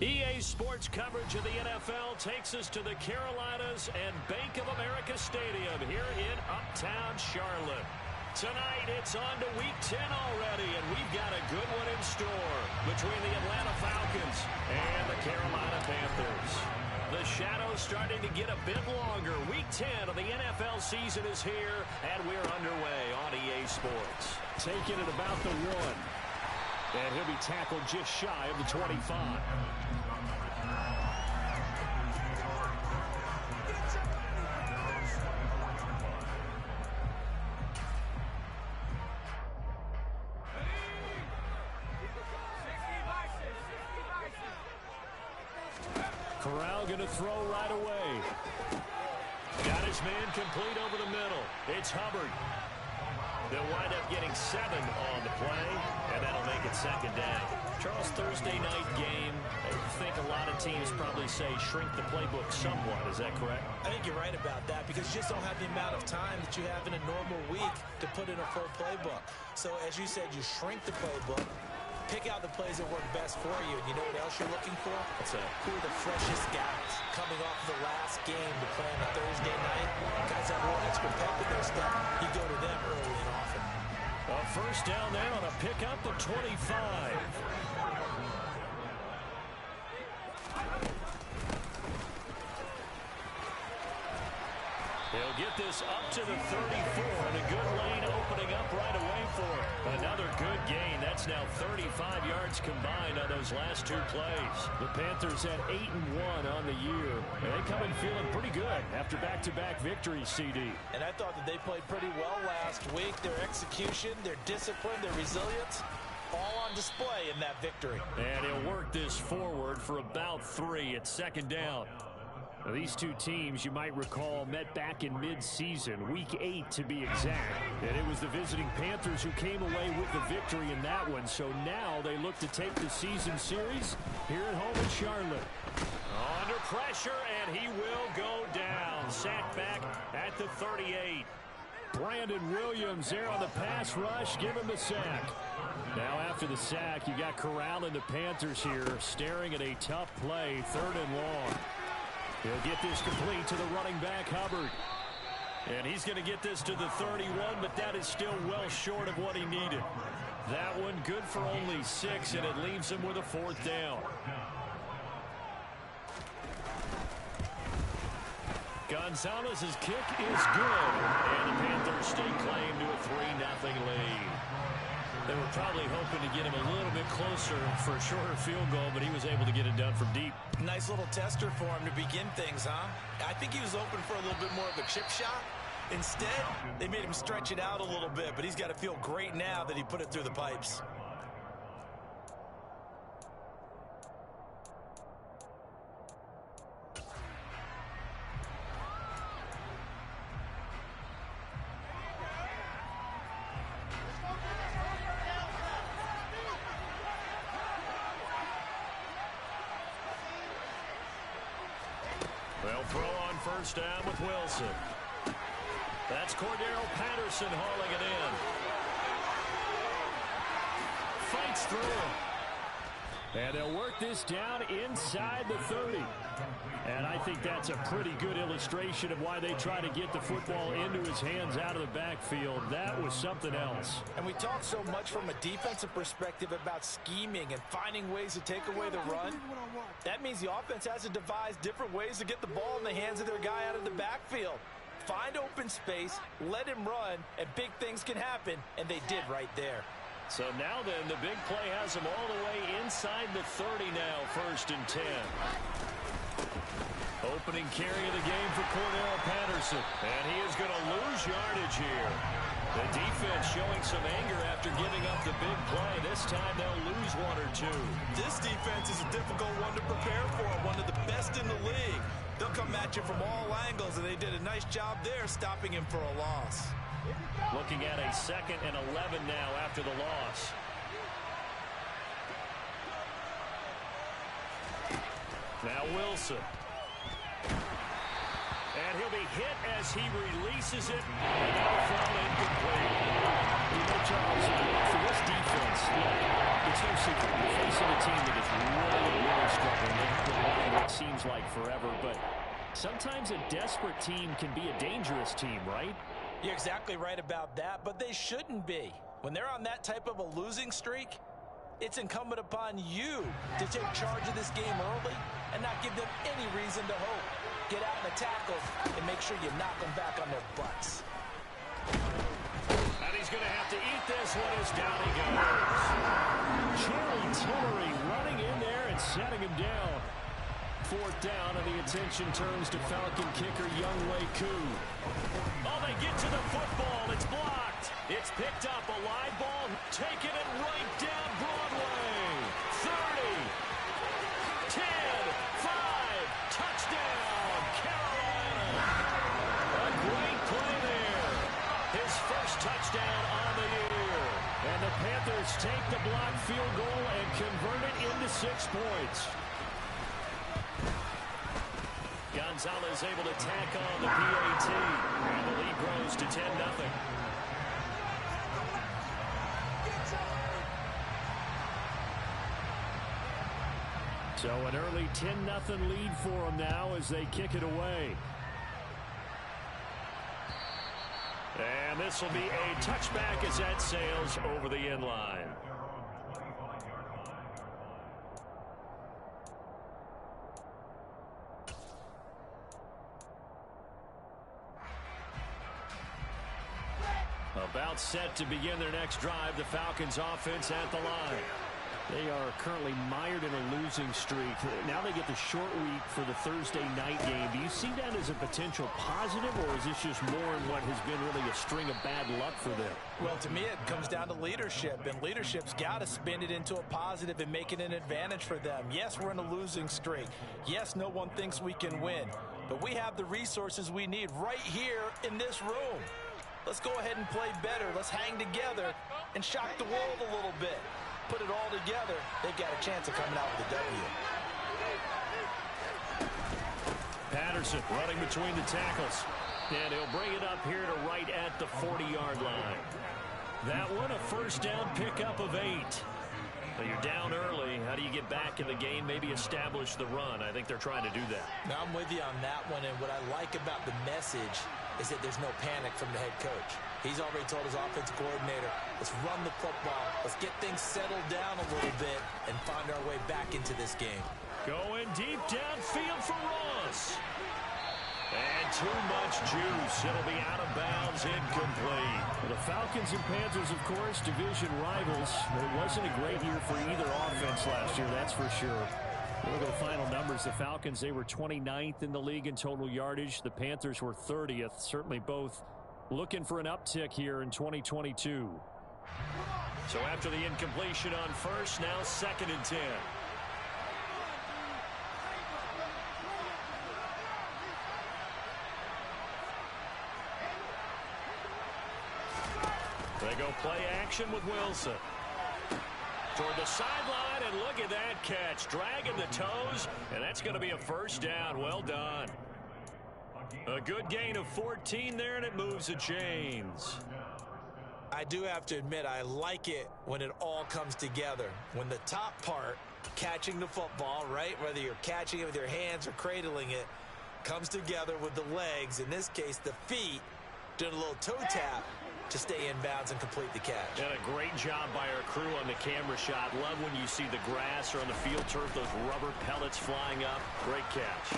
EA Sports coverage of the NFL takes us to the Carolinas and Bank of America Stadium here in Uptown Charlotte. Tonight, it's on to Week 10 already, and we've got a good one in store between the Atlanta Falcons and the Carolina Panthers. The shadow's starting to get a bit longer. Week 10 of the NFL season is here, and we're underway on EA Sports. Taking it about the 1. And he'll be tackled just shy of the 25. Corral going to throw right away. Got his man complete over the middle. It's Hubbard. They'll wind up getting 7 on the play, and that'll make it second down. Charles, Thursday night game, I think a lot of teams probably say shrink the playbook somewhat. Is that correct? I think you're right about that because you just don't have the amount of time that you have in a normal week to put in a full playbook. So, as you said, you shrink the playbook, pick out the plays that work best for you. And you know what else you're looking for? What's that? Who are the freshest guys coming off the last game to play on a Thursday night? Guys have a little extra pep in their step. You go to them early and often. A first down there on a pickup at 25. He'll get this up to the 34, and a good lane opening up right away for him. Another good gain. That's now 35 yards combined on those last 2 plays. The Panthers at 8-1 on the year. And they come in feeling pretty good after back-to-back victories, CD. And I thought that they played pretty well last week. Their execution, their discipline, their resilience, all on display in that victory. And he'll work this forward for about 3 at second down. Now, these two teams, you might recall, met back in mid-season, Week 8 to be exact. And it was the visiting Panthers who came away with the victory in that one. So now they look to take the season series here at home in Charlotte. Under pressure, and he will go down. Sacked back at the 38. Brandon Williams there on the pass rush. Give him the sack. Now after the sack, you got Corral and the Panthers here staring at a tough play, 3rd and long. He'll get this complete to the running back, Hubbard. And he's going to get this to the 31, but that is still well short of what he needed. That one good for only 6, and it leaves him with a 4th down. Gonzalez's kick is good, and the Panthers stake claim to a 3-0 lead. They were probably hoping to get him a little bit closer for a shorter field goal, but he was able to get it done from deep. Nice little tester for him to begin things, huh? I think he was open for a little bit more of a chip shot. Instead, they made him stretch it out a little bit, but he's got to feel great now that he put it through the pipes. They'll throw on first down with Wilson. That's Cordero Patterson hauling it in. Fights through him. And they'll work this down inside the 30. And I think that's a pretty good illustration of why they try to get the football into his hands out of the backfield. That was something else. And we talk so much from a defensive perspective about scheming and finding ways to take away the run. That means the offense has to devise different ways to get the ball in the hands of their guy out of the backfield. Find open space, let him run, and big things can happen, and they did right there. So now then, the big play has him all the way inside the 30 now, 1st and 10. Opening carry of the game for Cordero Patterson. And he is going to lose yardage here. The defense showing some anger after giving up the big play. This time they'll lose 1 or 2. This defense is a difficult one to prepare for, one of the best in the league. They'll come at you from all angles, and they did a nice job there stopping him for a loss. Looking at a 2nd and 11 now after the loss. Now Wilson. And he'll be hit as he releases it. And that'll fall incomplete. You know, Charles, for this defense, it's no secret. You're facing a team that is really, really struggling seems like forever, but sometimes a desperate team can be a dangerous team, right? You're exactly right about that, but they shouldn't be. When they're on that type of a losing streak, it's incumbent upon you to take charge of this game early and not give them any reason to hope. Get out in the tackles and make sure you knock them back on their butts. And he's going to have to eat this one as down he goes. Jerry Tillery running in there and setting him down. Fourth down, and the attention turns to Falcon kicker Younghoe Koo. Oh, they get to the football. It's blocked. It's picked up. A live ball. Taking it right down Broadway. 30. 10. 5. Touchdown, Carolina. A great play there. His first touchdown on the year. And the Panthers take the blocked field goal and convert it into 6 points. Gonzalez able to tack on the PAT. And the lead grows to 10-0. So an early 10-0 lead for them now as they kick it away. And this will be a touchback as that sails over the end line. About set to begin their next drive, the Falcons offense at the line. They are currently mired in a losing streak. Now they get the short week for the Thursday night game. Do you see that as a potential positive, or is this just more in what has been really a string of bad luck for them? Well, to me, it comes down to leadership, and leadership's got to spin it into a positive and make it an advantage for them. Yes, we're in a losing streak. Yes, no one thinks we can win, but we have the resources we need right here in this room. Let's go ahead and play better. Let's hang together and shock the world a little bit. Put it all together, they've got a chance of coming out with a W. Patterson running between the tackles. And he'll bring it up here to right at the 40-yard line. That one a first down pickup of 8. But you're down early. How do you get back in the game? Maybe establish the run. I think they're trying to do that. Now, I'm with you on that one, and what I like about the message is that there's no panic from the head coach. He's already told his offensive coordinator, let's run the football. Let's get things settled down a little bit and find our way back into this game. Going deep downfield for Ross. And too much juice. It'll be out of bounds, incomplete. Well, the Falcons and Panthers, of course, division rivals. It wasn't a great year for either offense last year, that's for sure. Look at the final numbers. The Falcons, they were 29th in the league in total yardage. The Panthers were 30th. Certainly both looking for an uptick here in 2022. So after the incompletion on first, now 2nd and 10. They go play action with Wilson. Toward the sideline, and look at that catch. Dragging the toes, and that's going to be a first down. Well done. A good gain of 14 there, and it moves the chains. I do have to admit, I like it when it all comes together. When the top part, catching the football, right, whether you're catching it with your hands or cradling it, comes together with the legs, in this case the feet, doing a little toe tap to stay in bounds and complete the catch. And a great job by our crew on the camera shot. Love when you see the grass or on the field turf, those rubber pellets flying up. Great catch.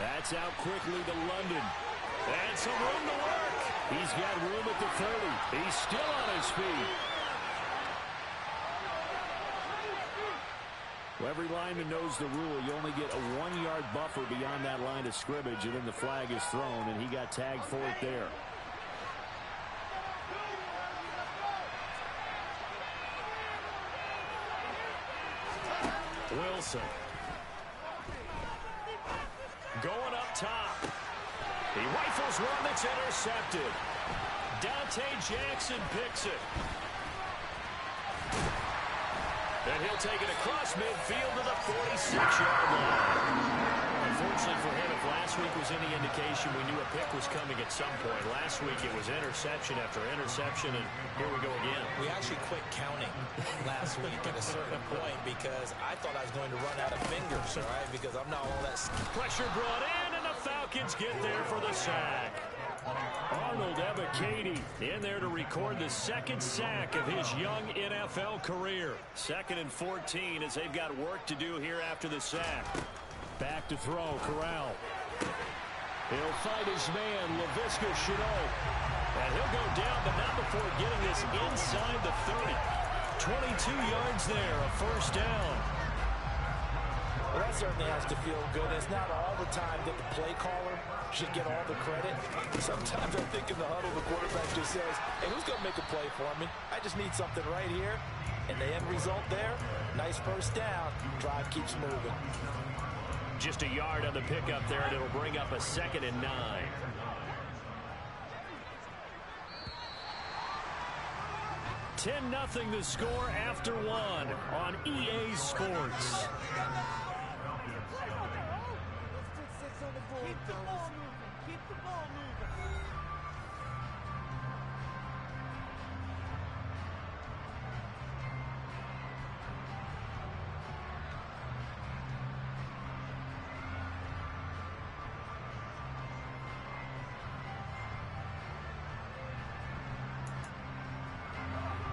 That's out quickly to London. And some room to work. He's got room at the 30. He's still on his feet. Well, every lineman knows the rule. You only get a 1-yard buffer beyond that line of scrimmage, and then the flag is thrown, and he got tagged for it there. Wilson. Going up top. He rifles one that's intercepted. Dante Jackson picks it. And he'll take it across midfield to the 46-yard line. Unfortunately for him, if last week was any indication, we knew a pick was coming at some point. Last week it was interception after interception, and here we go again. We actually quit counting last week at a certain point because I thought I was going to run out of fingers, all right, because I'm not all that... Pressure brought in, and the Falcons get there for the sack. Arnold Ebiketie in there to record the second sack of his young NFL career. 2nd and 14 as they've got work to do here after the sack. Back to throw, Corral. He'll find his man, Laviska Shenault. And he'll go down, but not before getting this inside the 30. 22 yards there, a first down. Well, that certainly has to feel good. It's not all the time that the play caller should get all the credit. Sometimes I think in the huddle, the quarterback just says, hey, who's going to make a play for me? I just need something right here. And the end result there, nice first down. Drive keeps moving. Just a yard on the pickup there, and it'll bring up a 2nd and 9. $10-0 the score after one on EA Sports. Keep the ball moving. Keep the ball moving.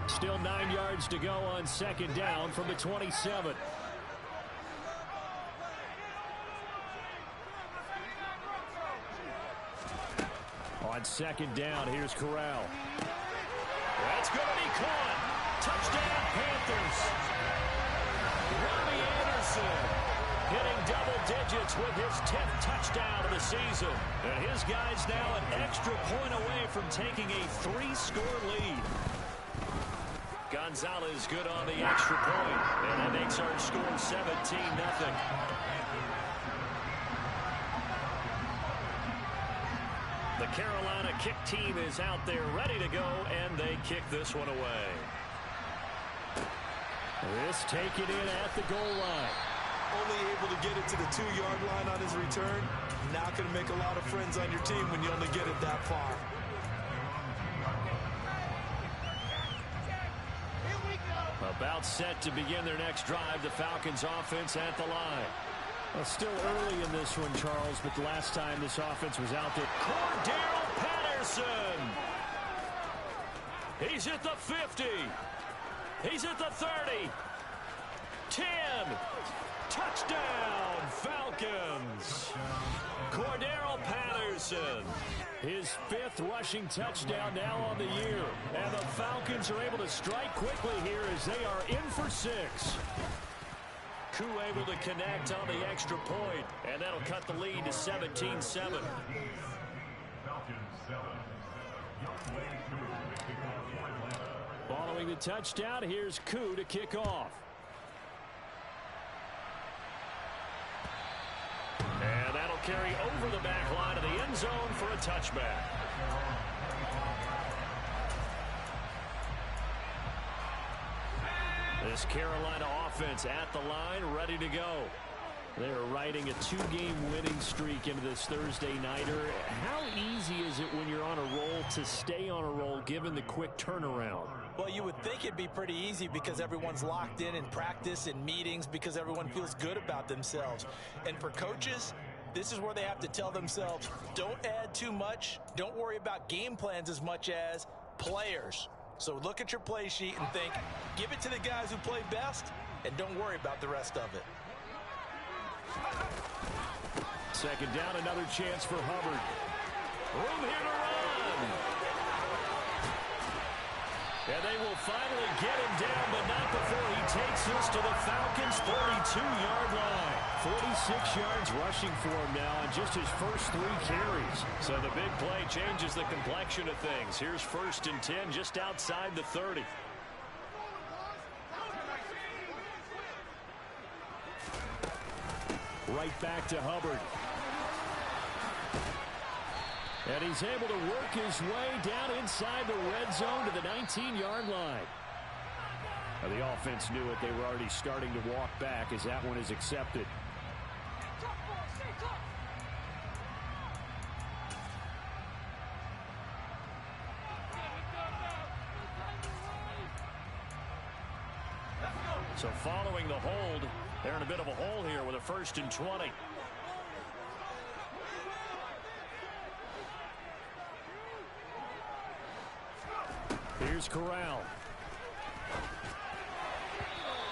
Still 9 yards to go on 2nd down from the 27. On 2nd down, here's Corral. That's going to be caught. Touchdown, Panthers. Robbie Anderson hitting double digits with his 10th touchdown of the season. And his guys now an extra point away from taking a 3-score lead. Gonzalez good on the extra point, and that makes our score 17-0. The Carolina kick team is out there ready to go, and they kick this one away. This taken in at the goal line. Only able to get it to the 2-yard line on his return. Not going to make a lot of friends on your team when you only get it that far. About set to begin their next drive. The Falcons offense at the line. Well, still early in this one, Charles, but the last time this offense was out there. Cordero Patterson. He's at the 50. He's at the 30. 10. Touchdown, Falcons. Cordero Patterson. His 5th rushing touchdown now on the year. And the Falcons are able to strike quickly here as they are in for 6. Koo able to connect on the extra point, and that'll cut the lead to 17-7. Following the touchdown, here's Koo to kick off. And that'll carry over the back line of the end zone for a touchback. This Carolina offense at the line, ready to go. They're riding a 2-game winning streak into this Thursday nighter. How easy is it when you're on a roll to stay on a roll given the quick turnaround? Well, you would think it'd be pretty easy because everyone's locked in practice and meetings because everyone feels good about themselves. And for coaches, this is where they have to tell themselves, don't add too much. Don't worry about game plans as much as players. So look at your play sheet and think, give it to the guys who play best, and don't worry about the rest of it. 2nd down, another chance for Hubbard. Room here to run. And they will finally get him down, but not before he takes this to the Falcons' 32-yard line. 46 yards rushing for him now on just his first 3 carries. So the big play changes the complexion of things. Here's 1st and 10 just outside the 30. Right back to Hubbard. And he's able to work his way down inside the red zone to the 19-yard line. Now, the offense knew it. They were already starting to walk back as that one is accepted. So following the hold, they're in a bit of a hole here with a 1st and 20. Here's Corral.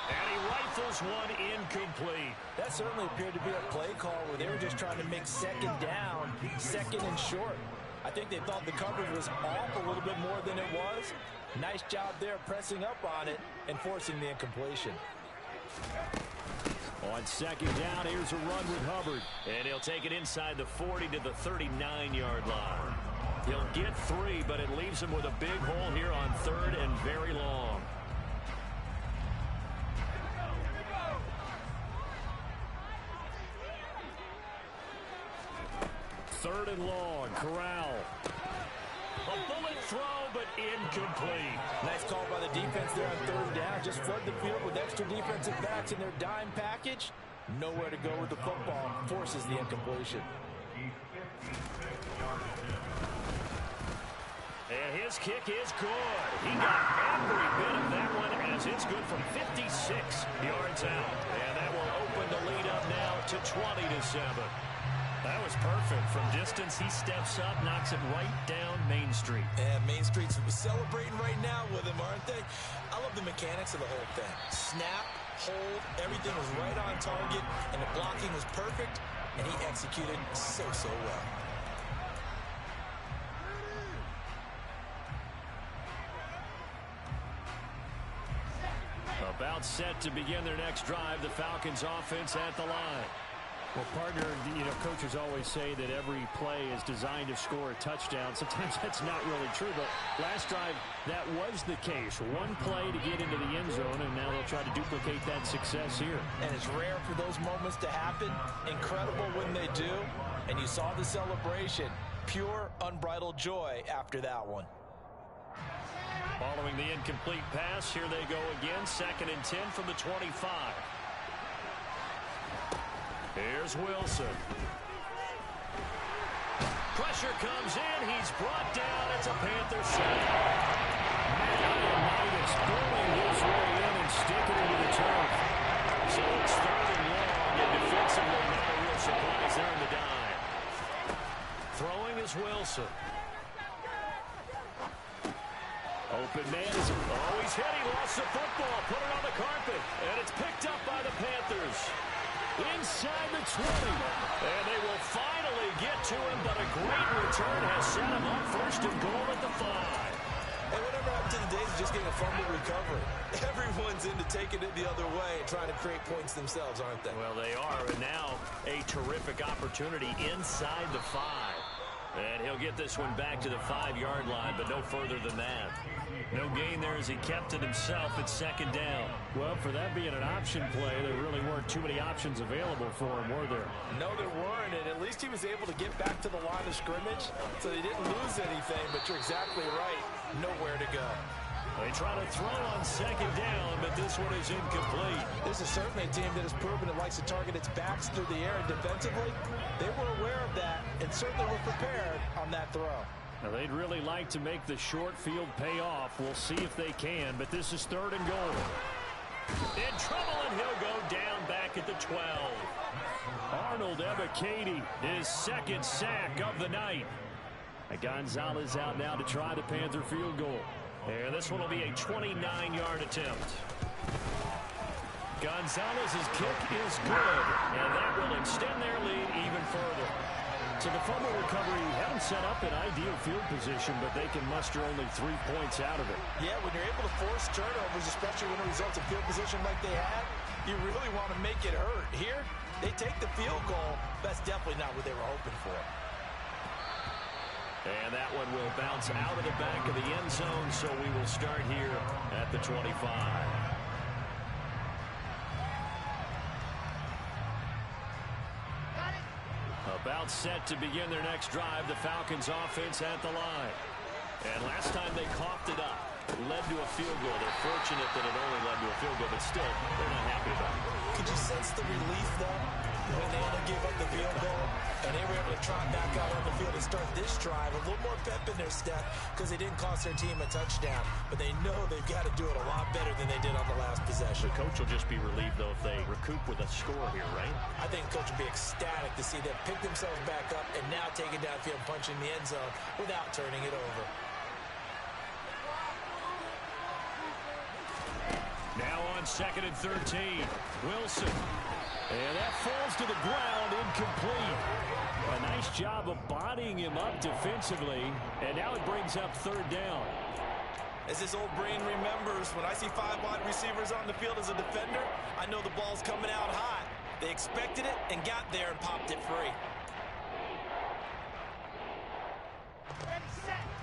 And he rifles one incomplete. That certainly appeared to be a play call where they were just trying to make 2nd down, 2nd and short. I think they thought the coverage was off a little bit more than it was. Nice job there pressing up on it and forcing the incompletion. On 2nd down, here's a run with Hubbard. And he'll take it inside the 40 to the 39-yard line. He'll get 3, but it leaves him with a big hole here on 3rd and very long. Third and long, Corral. A bullet throw, but incomplete. Nice call by the defense there on 3rd down. Just flood the field with extra defensive backs in their dime package. Nowhere to go with the football. Forces the incompletion. And his kick is good. He got every bit of that one as it's good from 56 yards out. And that will open the lead up now to 20-7. That was perfect. From distance, he steps up, knocks it right down Main Street. And Main Street's celebrating right now with him, aren't they? I love the mechanics of the whole thing. Snap, hold, everything was right on target, and the blocking was perfect, and he executed so well. About set to begin their next drive, the Falcons offense at the line. Well, partner, coaches always say that every play is designed to score a touchdown. Sometimes that's not really true, but last drive, that was the case. One play to get into the end zone, and now they'll try to duplicate that success here. And it's rare for those moments to happen. Incredible when they do. And you saw the celebration. Pure, unbridled joy after that one. Following the incomplete pass, here they go again. 2nd and 10 from the 25. Here's Wilson. Pressure comes in. He's brought down. It's a Panther sack. Unitas pulling his way in and sticking into the turf. So it's 3rd and long, and defensively not a real surprise there in the dime. Throwing is Wilson. Open man is... Oh, he's hit. He lost the football. Put it on the carpet. And it's picked up by the Panthers. Inside the 20. And they will finally get to him, but a great return has set him up 1st and goal at the 5. And whatever happened to the days of just getting a fumble recovery? Everyone's into taking it the other way and trying to create points themselves, aren't they? Well, they are, and now a terrific opportunity inside the 5. And he'll get this one back to the 5-yard line, but no further than that. No gain there as he kept it himself at 2nd down. Well, for that being an option play, there really weren't too many options available for him, were there? No, there weren't, and at least he was able to get back to the line of scrimmage, so they didn't lose anything, but you're exactly right. Nowhere to go. They try to throw on 2nd down, but this one is incomplete. This is certainly a team that has proven it likes to target its backs through the air, and defensively, they were aware of that and certainly were prepared on that throw. Now, they'd really like to make the short field pay off. We'll see if they can, but this is 3rd and goal. In trouble, and he'll go down back at the 12. Arnold Ebiketie, his 2nd sack of the night. And Gonzalez out now to try the Panther field goal. And this one will be a 29-yard attempt. Gonzalez's kick is good, and that will extend their lead even further. So the fumble recovery hadn't set up an ideal field position, but they can muster only 3 points out of it. Yeah, when you're able to force turnovers, especially when it results in field position like they had, you really want to make it hurt. Here, they take the field goal. That's definitely not what they were hoping for. And that one will bounce out of the back of the end zone, so we will start here at the 25. About set to begin their next drive, the Falcons offense at the line. And last time they coughed it up. led to a field goal. They're fortunate that it only led to a field goal, but still, they're not happy about it. Could you sense the relief, though, when they only gave up the field goal and they were able to trot back out on the field and start this drive? A little more pep in their step because they didn't cost their team a touchdown, but they know they've got to do it a lot better than they did on the last possession. The coach will just be relieved, though, if they recoup with a score here, right? I think the coach will be ecstatic to see them pick themselves back up and now take it downfield, punching the end zone without turning it over. Now on 2nd and 13, Wilson. And that falls to the ground, incomplete. A nice job of bodying him up defensively, and now it brings up 3rd down. As this old brain remembers, when I see 5 wide receivers on the field as a defender, I know the ball's coming out hot. They expected it and got there and popped it free.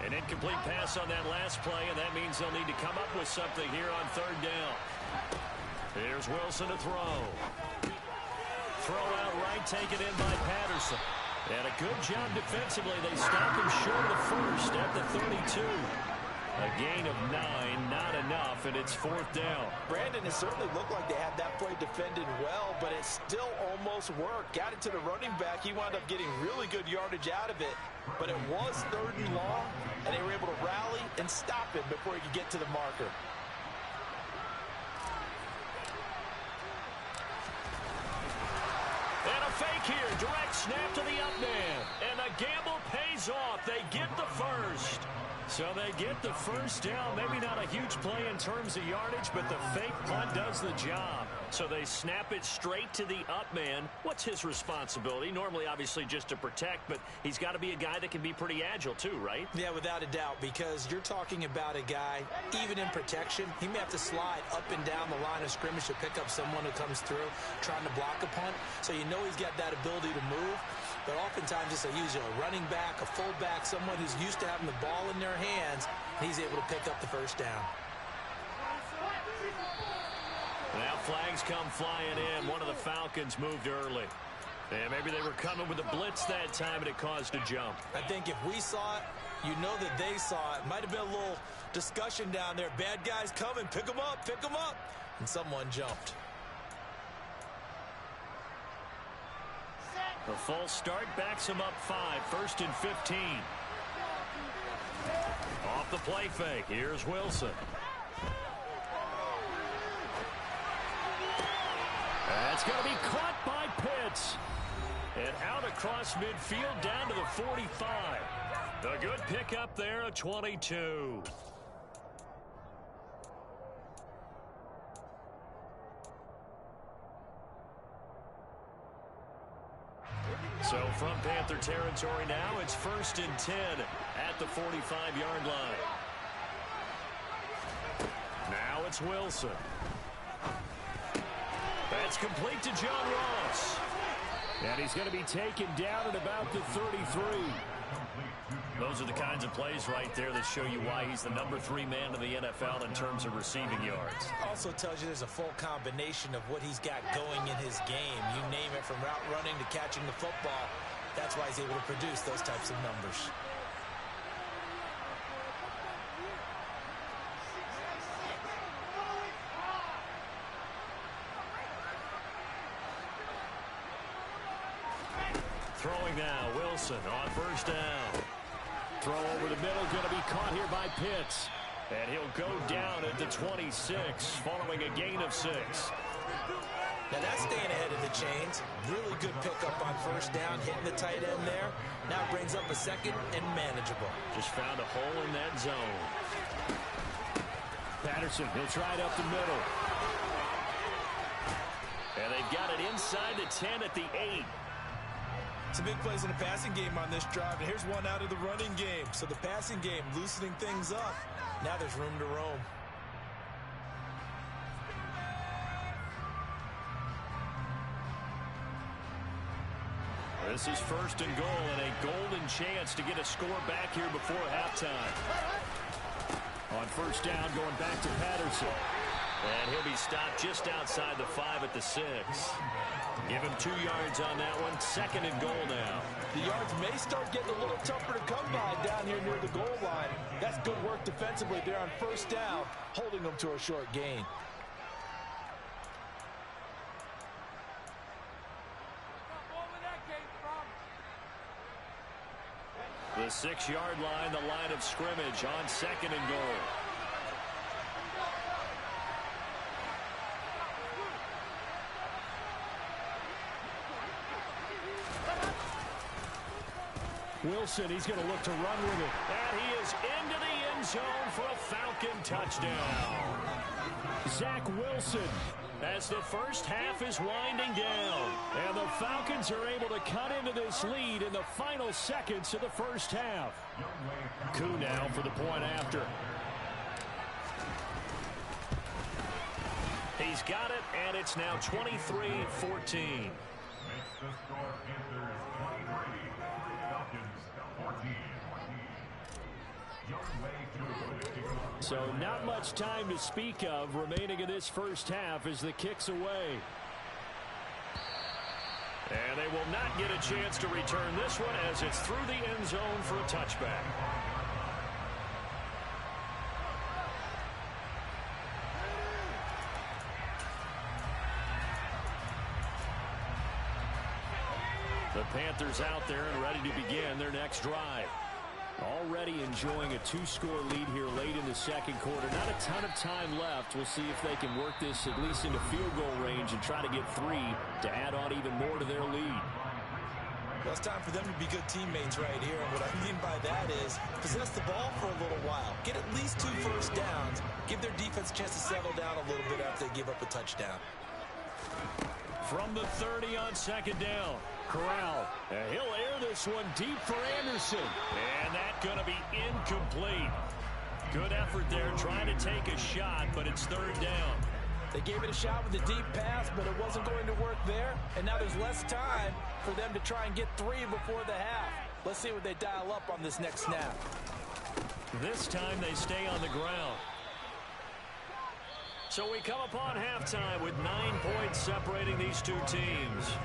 An incomplete pass on that last play, and that means they'll need to come up with something here on 3rd down. Here's Wilson to throw. Throw out right, taken in by Patterson. And a good job defensively. They stop him short of the first at the 32. A gain of 9, not enough, and it's 4th down. Brandon, it certainly looked like they had that play defended well, but it still almost worked. Got it to the running back. He wound up getting really good yardage out of it. But it was 3rd and long, and they were able to rally and stop him before he could get to the marker. And a fake here. Direct snap to the up man. And the gamble pays off. They get the first. So they get the first down. Maybe not a huge play in terms of yardage, but the fake punt does the job. So they snap it straight to the up man. What's his responsibility? Normally, obviously, just to protect, but he's got to be a guy that can be pretty agile too, right? Yeah, without a doubt, because you're talking about a guy, even in protection, he may have to slide up and down the line of scrimmage to pick up someone who comes through trying to block a punt. So you know he's got that ability to move. But oftentimes it's usually a running back, a fullback, someone who's used to having the ball in their hands, and he's able to pick up the first down. Now flags come flying in. One of the Falcons moved early. And maybe they were coming with a blitz that time, and it caused a jump. I think if we saw it, you know that they saw it. Might have been a little discussion down there. Bad guys coming. Pick them up. Pick them up. And someone jumped. The false start backs him up 5. 1st and 15. Off the play fake. Here's Wilson. That's going to be caught by Pitts. And out across midfield down to the 45. The good pickup there, a 22. So from Panther territory now, it's 1st and 10 at the 45-yard line. Now it's Wilson. That's complete to John Ross. And he's going to be taken down at about the 33. Those are the kinds of plays right there that show you why he's the number 3 man in the NFL in terms of receiving yards. Also tells you there's a full combination of what he's got going in his game. You name it, from route running to catching the football. That's why he's able to produce those types of numbers. Throwing now, Wilson on 1st down. Throw over the middle, going to be caught here by Pitts. And he'll go down at the 26, following a gain of 6. Now that's staying ahead of the chains. Really good pickup on 1st down, hitting the tight end there. Now brings up a 2nd and manageable. Just found a hole in that zone. Patterson, he'll try it up the middle. And they've got it inside the 10 at the 8. Some big plays in the passing game on this drive, and here's one out of the running game. So the passing game loosening things up. Now there's room to roam. This is 1st and goal, and a golden chance to get a score back here before halftime. On 1st down, going back to Patterson. And he'll be stopped just outside the 5 at the 6. Give him 2 yards on that one. 2nd and goal now. The yards may start getting a little tougher to come by down here near the goal line. That's good work defensively there on 1st down, holding them to a short gain. The 6-yard line, the line of scrimmage on 2nd and goal. Wilson, he's going to look to run with it. And he is into the end zone for a Falcon touchdown. Zach Wilson. As the first half is winding down. And the Falcons are able to cut into this lead in the final seconds of the first half. Koo now for the point after. He's got it, and it's now 23-14. So not much time to speak of remaining in this first half as the kick's away. And they will not get a chance to return this one as it's through the end zone for a touchback. The Panthers out there and ready to begin their next drive. Already enjoying a 2-score lead here late in the second quarter. Not a ton of time left. We'll see if they can work this at least into field goal range and try to get 3 to add on even more to their lead. Well, it's time for them to be good teammates right here. And what I mean by that is possess the ball for a little while. Get at least 2 first downs. Give their defense a chance to settle down a little bit after they give up a touchdown. From the 30 on 2nd down. Corral. He'll air this one deep for Anderson. And that's going to be incomplete. Good effort there trying to take a shot, but it's 3rd down. They gave it a shot with a deep pass, but it wasn't going to work there. And now there's less time for them to try and get 3 before the half. Let's see what they dial up on this next snap. This time they stay on the ground. So we come upon halftime with 9 points separating these 2 teams.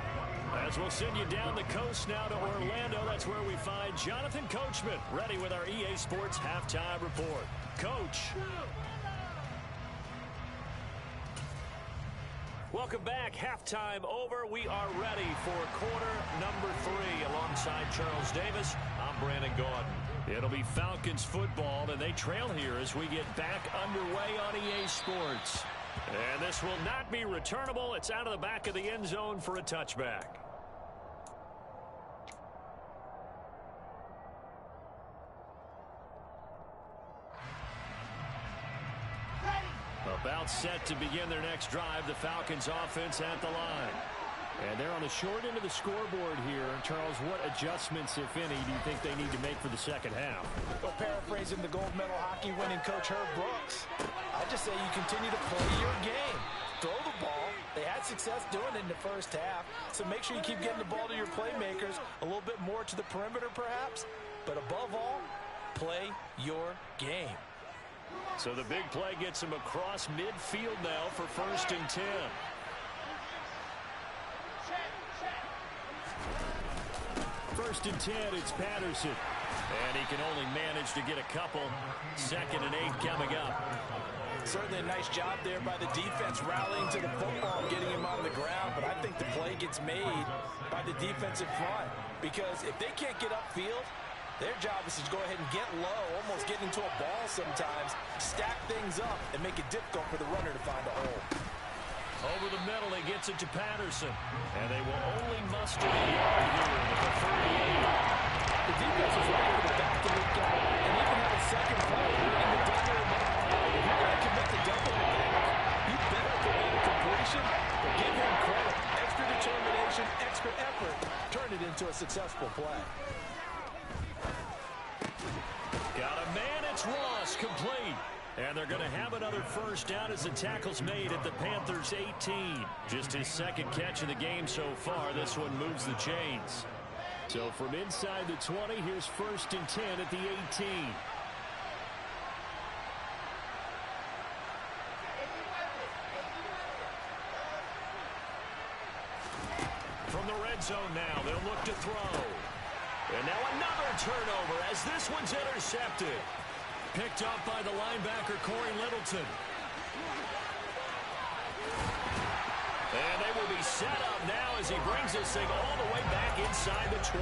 As we'll send you down the coast now to Orlando, that's where we find Jonathan Coachman, ready with our EA Sports Halftime Report. Coach. Welcome back. Halftime over. We are ready for quarter number 3 alongside Charles Davis. I'm Brandon Gaudin. It'll be Falcons football, and they trail here as we get back underway on EA Sports. And this will not be returnable. It's out of the back of the end zone for a touchback. About set to begin their next drive. The Falcons offense at the line. And they're on the short end of the scoreboard here. Charles, what adjustments, if any, do you think they need to make for the second half? Well, paraphrasing the gold medal hockey winning coach Herb Brooks, I just say you continue to play your game. Throw the ball. They had success doing it in the first half, so make sure you keep getting the ball to your playmakers, a little bit more to the perimeter perhaps, but above all, play your game. So the big play gets him across midfield now for 1st and 10. First and 10, it's Patterson. And he can only manage to get a couple. 2nd and 8 coming up. Certainly a nice job there by the defense rallying to the football and getting him on the ground, but I think the play gets made by the defensive front because if they can't get upfield, their job is to go ahead and get low, almost get into a ball sometimes, stack things up, and make it difficult for the runner to find a hole. Over the middle, he gets it to Patterson. And they will only muster a yard here with the 38. The defense is ready to go back to the game and even have a second play leading the double or nothing. If you're going to commit the double or nothing, you better commit a completion, but give him credit. Extra determination, extra effort, turn it into a successful play. Got a man, it's Ross, complete. And they're going to have another first down as the tackle's made at the Panthers' 18. Just his 2nd catch of the game so far. This one moves the chains. So from inside the 20, here's 1st and 10 at the 18. red zone now. They'll look to throw. And now another turnover as this one's intercepted. Picked up by the linebacker, Corey Littleton. And they will be set up now as he brings this thing all the way back inside the 20.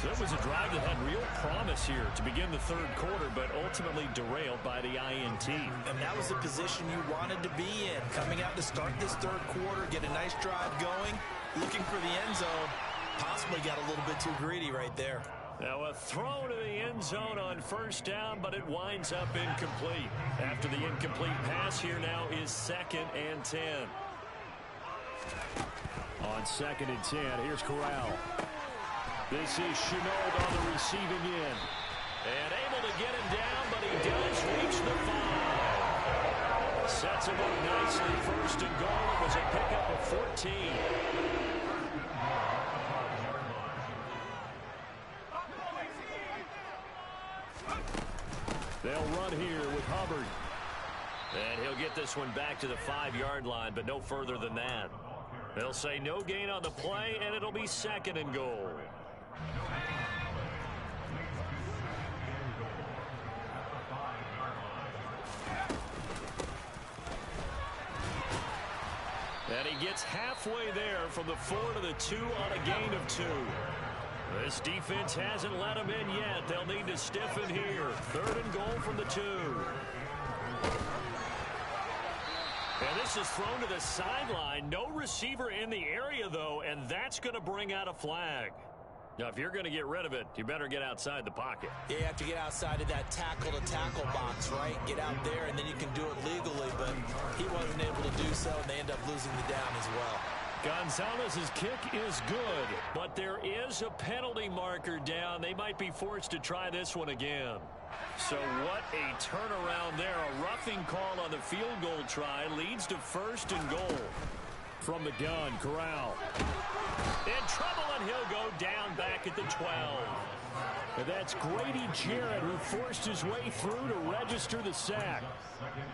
So it was a drive that had real promise here to begin the third quarter, but ultimately derailed by the INT. And that was the position you wanted to be in. Coming out to start this third quarter, get a nice drive going, looking for the end zone. Possibly got a little bit too greedy right there. Now a throw to the end zone on first down, but it winds up incomplete. After the incomplete pass, here now is 2nd and 10. On 2nd and 10, here's Corral. This is Chenault on the receiving end. And able to get him down, but he does reach the 5. Sets him up nicely. 1st and goal. It was a pickup of 14. They'll run here with Hubbard. And he'll get this one back to the 5-yard line, but no further than that. They'll say no gain on the play, and it'll be 2nd and goal. And he gets halfway there from the 4 to the 2 on a gain of 2. This defense hasn't let them in yet. They'll need to stiffen here. 3rd and goal from the 2. And this is thrown to the sideline. No receiver in the area, though, and that's going to bring out a flag. Now, if you're going to get rid of it, you better get outside the pocket. Yeah, you have to get outside of that tackle-to-tackle box, right? Get out there, and then you can do it legally, but he wasn't able to do so, and they end up losing the down as well. Gonzalez's kick is good, but there is a penalty marker down. They might be forced to try this one again. So what a turnaround there. A roughing call on the field goal try leads to 1st and goal. From the gun, Corral. In trouble, and he'll go down back at the 12. And that's Grady Jarrett who forced his way through to register the sack.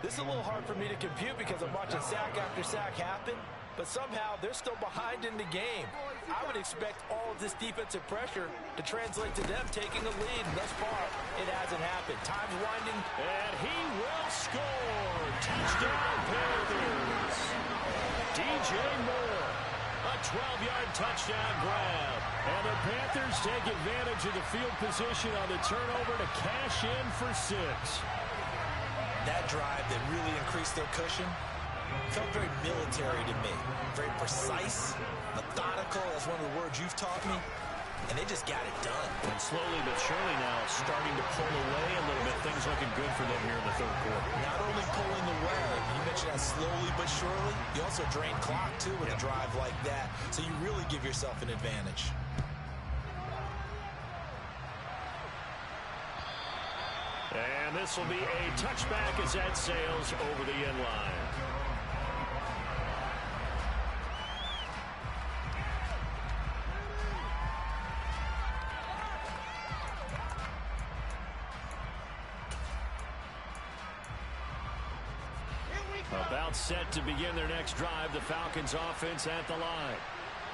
This is a little hard for me to compute because I'm watching sack after sack happen, but somehow they're still behind in the game. I would expect all of this defensive pressure to translate to them taking a lead. Thus far, it hasn't happened. Time's winding. And he will score. Touchdown, Panthers. DJ Moore. A 12-yard touchdown grab. And the Panthers take advantage of the field position on the turnover to cash in for 6. That drive that really increased their cushion felt very military to me. Very precise, methodical. That's one of the words you've taught me. And they just got it done. And slowly but surely now starting to pull away a little bit. Things looking good for them here in the third quarter. Not only pulling away, you mentioned that slowly but surely. You also drain clock, too, with a drive like that. So you really give yourself an advantage. And this will be a touchback as that sails over the end line. About set to begin their next drive. The Falcons offense at the line.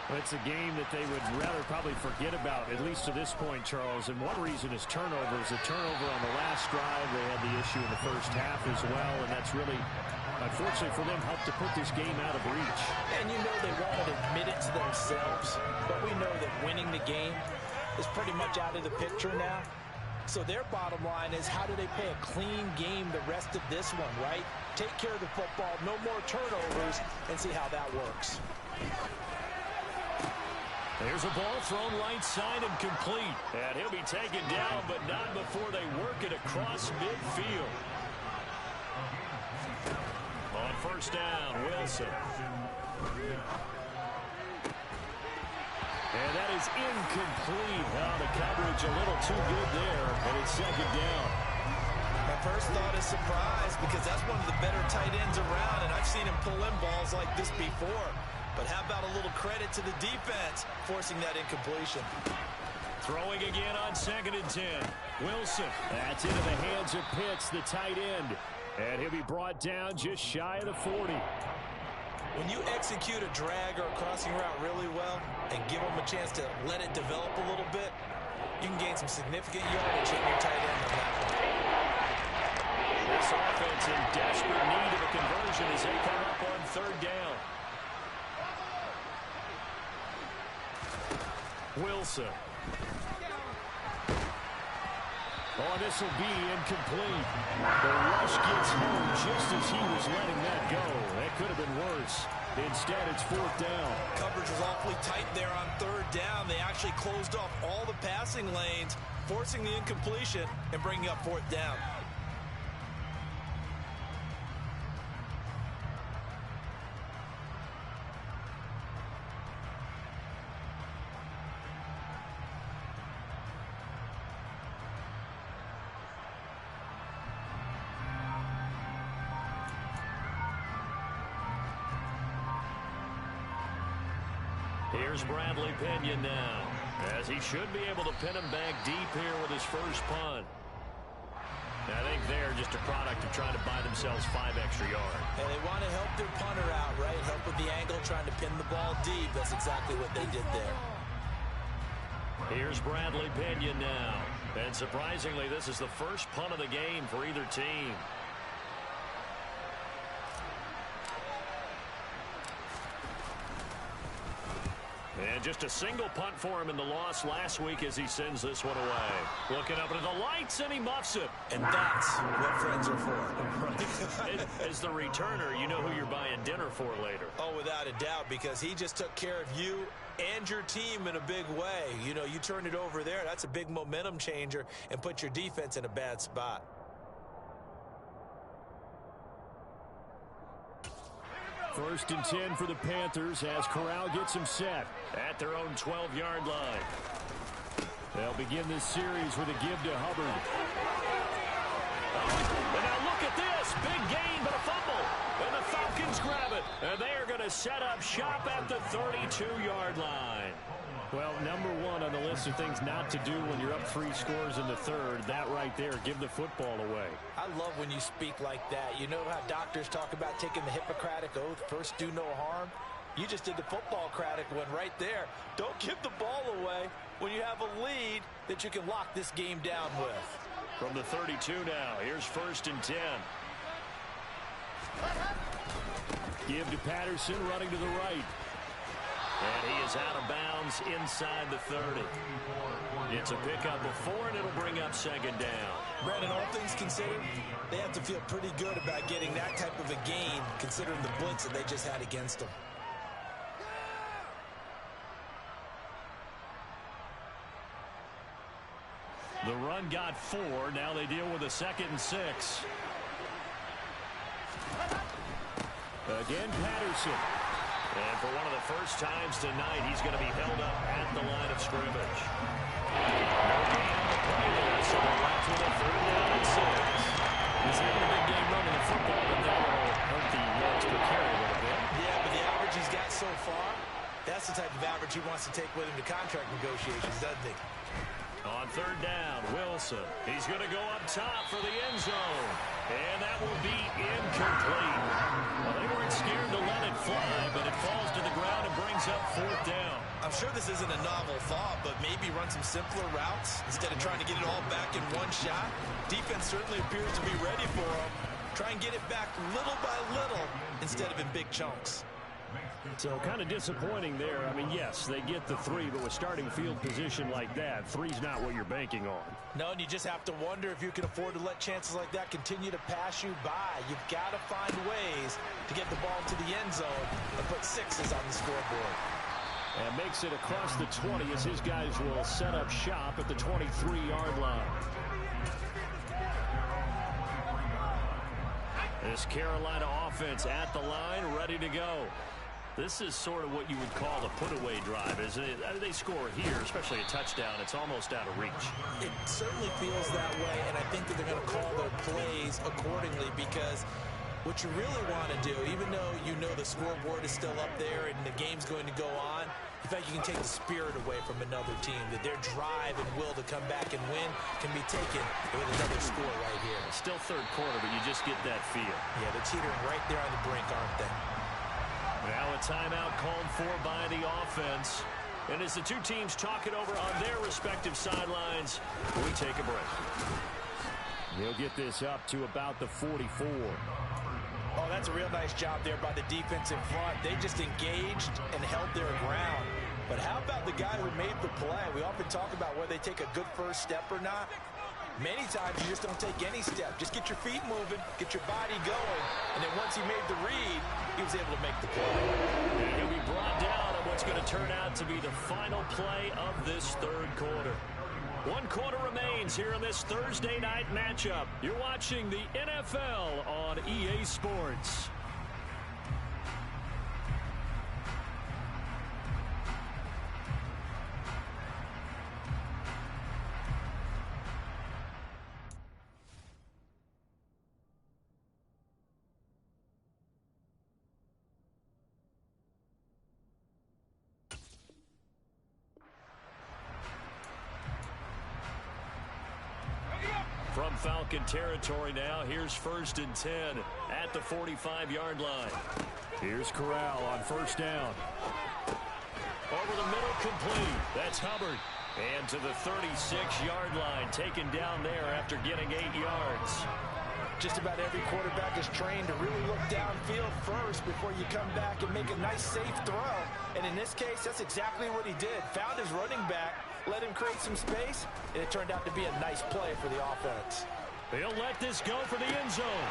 Well, it's a game that they would rather probably forget about, at least to this point, Charles. And one reason is turnovers. A turnover on the last drive. They had the issue in the first half as well. And that's really, unfortunately for them, helped to put this game out of reach. And you know they won't admit it to themselves. But we know that winning the game is pretty much out of the picture now. So their bottom line is, how do they play a clean game the rest of this one, right? Take care of the football, no more turnovers, and see how that works. There's a ball thrown right side and complete. And he'll be taken down, but not before they work it across midfield. On first down, Wilson. And that is incomplete. Now the coverage a little too good there, and it's 2nd down. My first thought is surprise, because that's one of the better tight ends around, and I've seen him pull in balls like this before. But how about a little credit to the defense forcing that incompletion? Throwing again on 2nd and 10. Wilson. That's into the hands of Pitts, the tight end. And he'll be brought down just shy of the 40. When you execute a drag or a crossing route really well and give them a chance to let it develop a little bit, you can gain some significant yardage in your tight end on that one. This offense in desperate need of a conversion as they come up on third down. Wilson. Oh, this will be incomplete. The rush gets home just as he was letting that go. That could have been worse. Instead, it's fourth down. Coverage was awfully tight there on third down. They actually closed off all the passing lanes, forcing the incompletion and bringing up fourth down. Here's Bradley Pena now, as he should be able to pin him back deep here with his first punt. I think they're just a product of trying to buy themselves 5 extra yards. And they want to help their punter out, right? Help with the angle, trying to pin the ball deep. That's exactly what they did there. Here's Bradley Pena now. And surprisingly, this is the first punt of the game for either team. And just a single punt for him in the loss last week as he sends this one away. Looking up into the lights, and he muffs it. And that's what friends are for. As the returner, you know who you're buying dinner for later. Oh, without a doubt, because he just took care of you and your team in a big way. You know, you turn it over there, that's a big momentum changer and put your defense in a bad spot. First and 10 for the Panthers as Corral gets him set at their own 12-yard line. They'll begin this series with a give to Hubbard. And now look at this. Big gain, but a fumble. And the Falcons grab it. And they are going to set up shop at the 32-yard line. Well, number one on the list of things not to do when you're up 3 scores in the third, that right there, give the football away. I love when you speak like that. You know how doctors talk about taking the Hippocratic Oath, first do no harm? You just did the football-cratic one right there. Don't give the ball away when you have a lead that you can lock this game down with. From the 32 now, here's first and 10. Give to Patterson, running to the right. And he is out of bounds inside the 30. It's a pickup of 4, and it'll bring up second down. Brandon, all things considered, they have to feel pretty good about getting that type of a gain, considering the blitz that they just had against them. The run got 4. Now they deal with a 2nd and 6. Again, Patterson. And for one of the first times tonight, he's going to be held up at the line of scrimmage. No gain on the play there, so they're left with a 3rd down and 6. He's having a big game running the football, but that will hurt the yards per carry a little bit. Yeah, but the average he's got so far, that's the type of average he wants to take with him to contract negotiations, doesn't he? On 3rd down, Wilson. He's going to go up top for the end zone. And that will be incomplete. Well, they weren't scared to let it fly, but it falls to the ground and brings up 4th down. I'm sure this isn't a novel thought, but maybe run some simpler routes instead of trying to get it all back in one shot. Defense certainly appears to be ready for him. Try and get it back little by little instead of in big chunks. So kind of disappointing there. I mean, yes, they get the 3, but with starting field position like that, 3's not what you're banking on. No, and you just have to wonder if you can afford to let chances like that continue to pass you by. You've got to find ways to get the ball to the end zone and put 6s on the scoreboard. And makes it across the 20 as his guys will set up shop at the 23-yard line. This Carolina offense at the line, ready to go. This is sort of what you would call a put-away drive, isn't it? They score here, especially a touchdown. It's almost out of reach. It certainly feels that way, and I think that they're going to call their plays accordingly because what you really want to do, even though you know the scoreboard is still up there and the game's going to go on, in fact, you can take the spirit away from another team, that their drive and will to come back and win can be taken with another score right here. Still 3rd quarter, but you just get that feel. Yeah, they're teetering right there on the brink, aren't they? Now a timeout called for by the offense. And as the two teams talk it over on their respective sidelines, we take a break. He'll get this up to about the 44. Oh, that's a real nice job there by the defense in front. They just engaged and held their ground. But how about the guy who made the play? We often talk about whether they take a good first step or not. Many times you just don't take any step. Just get your feet moving, get your body going, and then once he made the read, he was able to make the play. And he'll be brought down on what's going to turn out to be the final play of this third quarter. 1 quarter remains here in this Thursday night matchup. You're watching the NFL on EA Sports. From Falcon territory now, here's 1st and 10 at the 45-yard line. Here's Corral on first down. Over the middle, complete. That's Hubbard. And to the 36-yard line, taken down there after getting 8 yards. Just about every quarterback is trained to really look downfield first before you come back and make a nice, safe throw. And in this case, that's exactly what he did. Found his running back, let him create some space, and it turned out to be a nice play for the offense. He'll let this go for the end zone.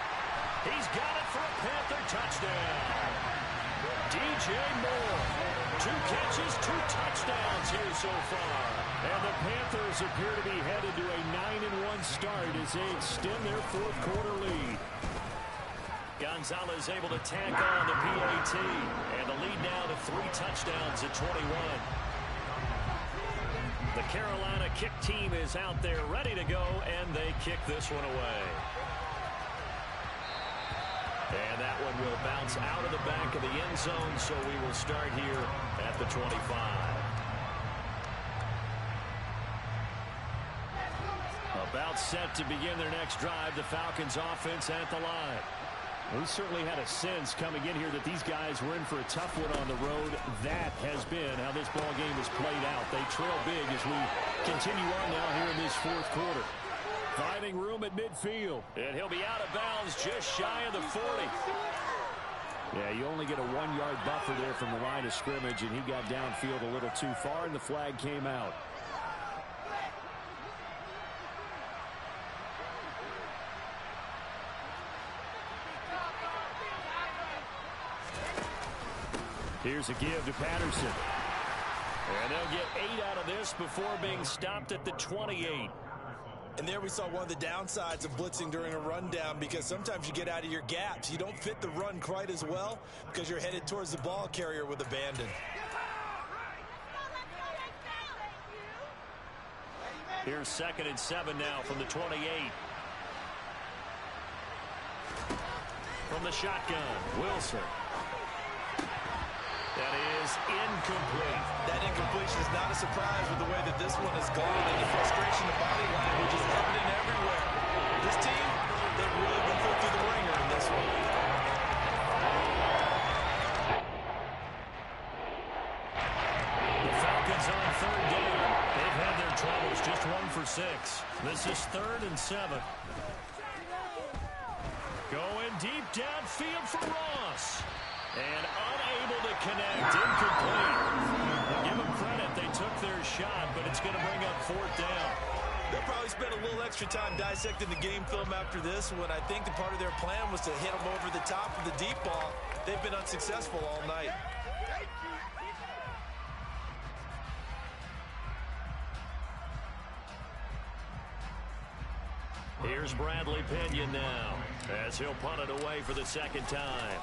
He's got it for a Panther touchdown. DJ Moore. 2 catches, 2 touchdowns here so far. And the Panthers appear to be headed to a 9-1 start as they extend their 4th quarter lead. Gonzalez able to tack on the PAT. And the lead now to 3 touchdowns at 21. The Carolina kick team is out there ready to go, and they kick this one away. And that one will bounce out of the back of the end zone, so we will start here at the 25. About set to begin their next drive, the Falcons offense at the line. We certainly had a sense coming in here that these guys were in for a tough one on the road. That has been how this ball game has played out. They trail big as we continue on now here in this 4th quarter. Finding room at midfield. And he'll be out of bounds just shy of the 40. Yeah, you only get a 1-yard buffer there from the line of scrimmage, and he got downfield a little too far, and the flag came out. Here's a give to Patterson. And they'll get 8 out of this before being stopped at the 28. And there we saw one of the downsides of blitzing during a rundown, because sometimes you get out of your gaps. You don't fit the run quite as well because you're headed towards the ball carrier with abandon. Here's 2nd and 7 now from the 28. From the shotgun, Wilson. That is incomplete. That incompletion is not a surprise with the way that this one has gone, and the frustration of body language is evident everywhere. This team, they've really been put through the ringer in this one. The Falcons on 3rd down. They've had their troubles, just 1 for 6. This is 3rd and 7. Going deep downfield for Ross. And unable to connect, incomplete. Well, give them credit, they took their shot, but it's going to bring up 4th down. They'll probably spend a little extra time dissecting the game film after this one. I think the part of their plan was to hit them over the top of the deep ball. They've been unsuccessful all night. Here's Bradley Pinion now, as he'll punt it away for the 2nd time.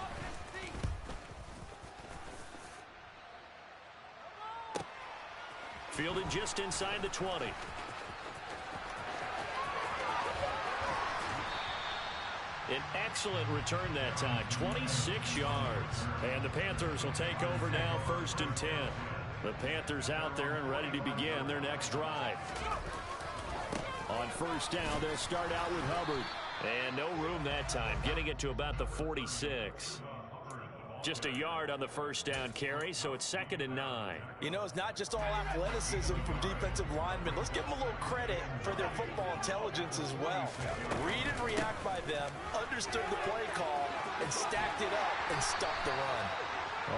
Fielded just inside the 20. An excellent return that time, 26 yards. And the Panthers will take over now, 1st and 10. The Panthers out there and ready to begin their next drive. On first down, they'll start out with Hubbard. And no room that time, getting it to about the 46. Just a yard on the first down carry, so it's 2nd and 9. You know, it's not just all athleticism from defensive linemen. Let's give them a little credit for their football intelligence as well. Read and react by them, understood the play call, and stacked it up and stuffed the run.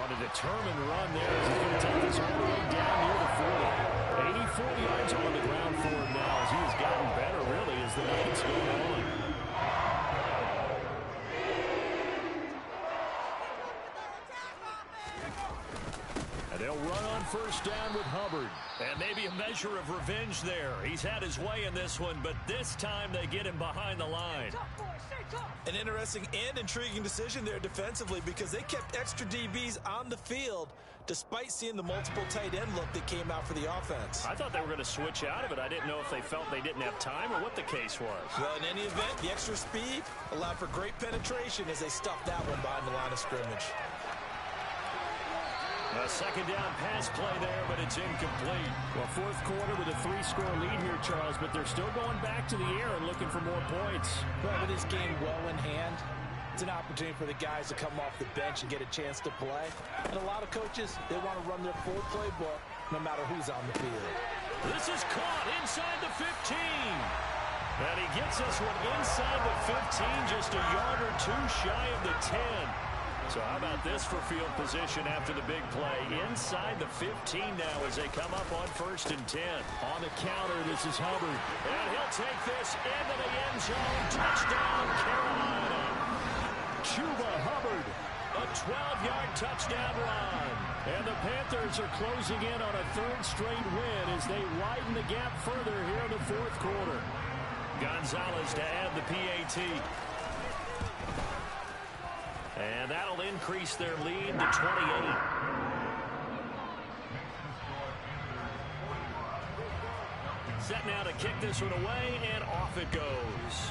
On a determined run there as he's going to take this all the way down near the 40. 84 yards on the ground for him now as he has gotten better, really, as the night's going on. And they'll run on first down with Hubbard. And maybe a measure of revenge there. He's had his way in this one, but this time they get him behind the line. An interesting and intriguing decision there defensively because they kept extra DBs on the field despite seeing the multiple tight end look that came out for the offense. I thought they were going to switch out of it. I didn't know if they felt they didn't have time or what the case was. Well, in any event, the extra speed allowed for great penetration as they stuffed that one behind the line of scrimmage. A second down pass play there, but it's incomplete. Well, fourth quarter with a 3-score lead here, Charles, but they're still going back to the air and looking for more points. But with this game well in hand, it's an opportunity for the guys to come off the bench and get a chance to play. And a lot of coaches, they want to run their full playbook no matter who's on the field. This is caught inside the 15. And he gets this one inside the 15, just a yard or two shy of the 10. So how about this for field position after the big play? Inside the 15 now as they come up on 1st and 10. On the counter, this is Hubbard. And he'll take this into the end zone. Touchdown, Carolina. Chuba Hubbard. A 12-yard touchdown run. And the Panthers are closing in on a 3rd straight win as they widen the gap further here in the 4th quarter. Gonzalez to add the PAT. And that'll increase their lead to 28. Set now to kick this one away, and off it goes.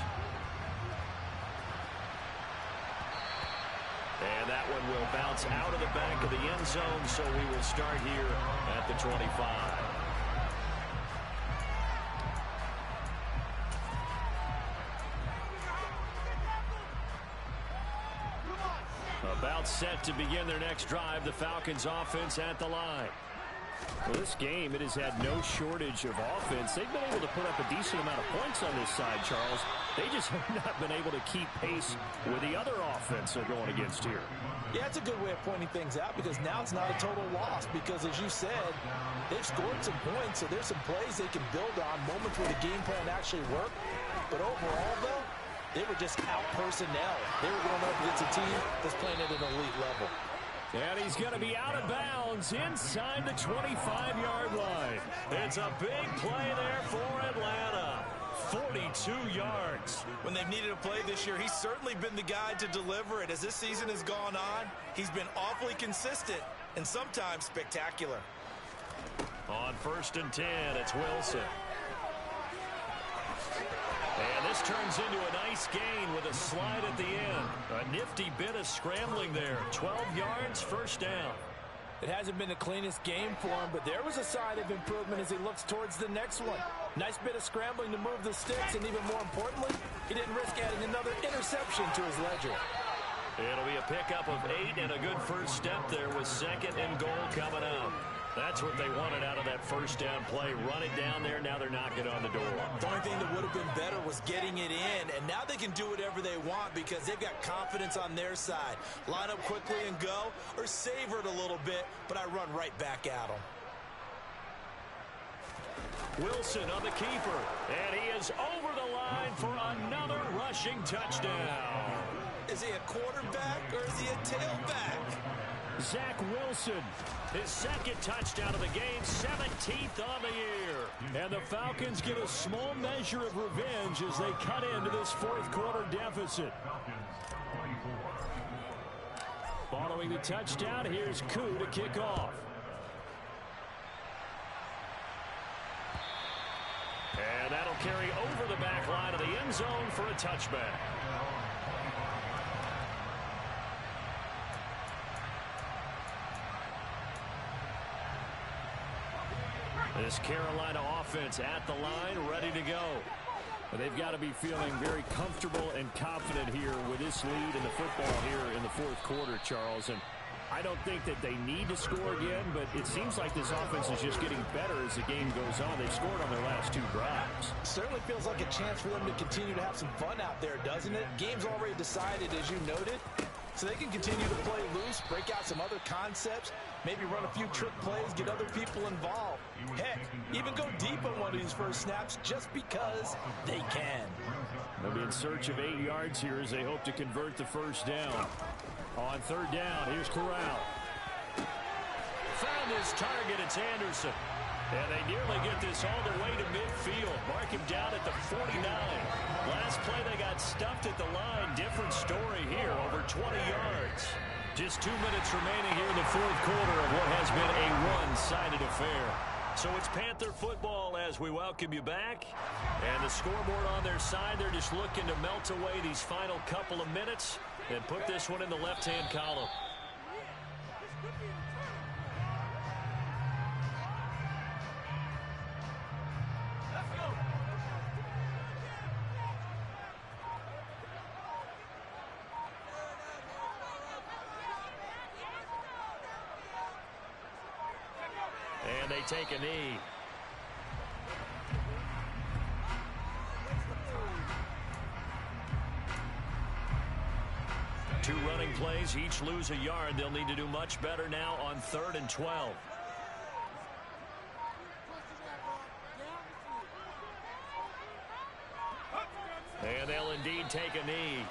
And that one will bounce out of the back of the end zone, so we will start here at the 25. About set to begin their next drive, the Falcons offense at the line. Well, this game, it has had no shortage of offense. They've been able to put up a decent amount of points on this side, Charles. They just have not been able to keep pace with the other offense they're going against here. Yeah, it's a good way of pointing things out because now it's not a total loss because, as you said, they've scored some points, so there's some plays they can build on, moments where the game plan actually worked. But overall, though, they were just out personnel. They were going up against a team that's playing at an elite level. And he's going to be out of bounds inside the 25-yard line. It's a big play there for Atlanta. 42 yards. When they've needed a play this year, he's certainly been the guy to deliver it. As this season has gone on, he's been awfully consistent and sometimes spectacular. On 1st and 10, it's Wilson. And this turns into a nice gain with a slide at the end. A nifty bit of scrambling there. 12 yards, 1st down. It hasn't been the cleanest game for him, but there was a sign of improvement as he looks towards the next one. Nice bit of scrambling to move the sticks, and even more importantly, he didn't risk adding another interception to his ledger. It'll be a pickup of 8 and a good first step there with 2nd and goal coming up. That's what they wanted out of that first down play. Run it down there. Now they're knocking on the door. The only thing that would have been better was getting it in, and now they can do whatever they want because they've got confidence on their side. Line up quickly and go, or savor it a little bit, but I run right back at them. Wilson on the keeper, and he is over the line for another rushing touchdown. Is he a quarterback or is he a tailback? Zach Wilson. His 2nd touchdown of the game, 17th on the year. And the Falcons get a small measure of revenge as they cut into this 4th quarter deficit. Following the touchdown, here's Koo to kick off. And that'll carry over the back line of the end zone for a touchback. This Carolina offense at the line, ready to go. They've got to be feeling very comfortable and confident here with this lead in the football here in the 4th quarter, Charles. And I don't think that they need to score again, but it seems like this offense is just getting better as the game goes on. They've scored on their last 2 drives. Certainly feels like a chance for them to continue to have some fun out there, doesn't it? Game's already decided, as you noted, so they can continue to play loose, break out some other concepts, maybe run a few trick plays, get other people involved. Heck, even go deep on one of these first snaps just because they can. They'll be in search of 8 yards here as they hope to convert the first down. On 3rd down, here's Corral. Found his target. It's Anderson. And they nearly get this all the way to midfield. Mark him down at the 49. Last play, they got stuffed at the line. Different story here, over 20 yards. Just 2 minutes remaining here in the 4th quarter of what has been a one-sided affair. So it's Panther football as we welcome you back. And the scoreboard on their side, they're just looking to melt away these final couple of minutes and put this one in the left-hand column. And they take a knee. Two running plays, each lose a yard. They'll need to do much better now on 3rd and 12. And they'll indeed take a knee.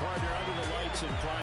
Partner under the lights in prime.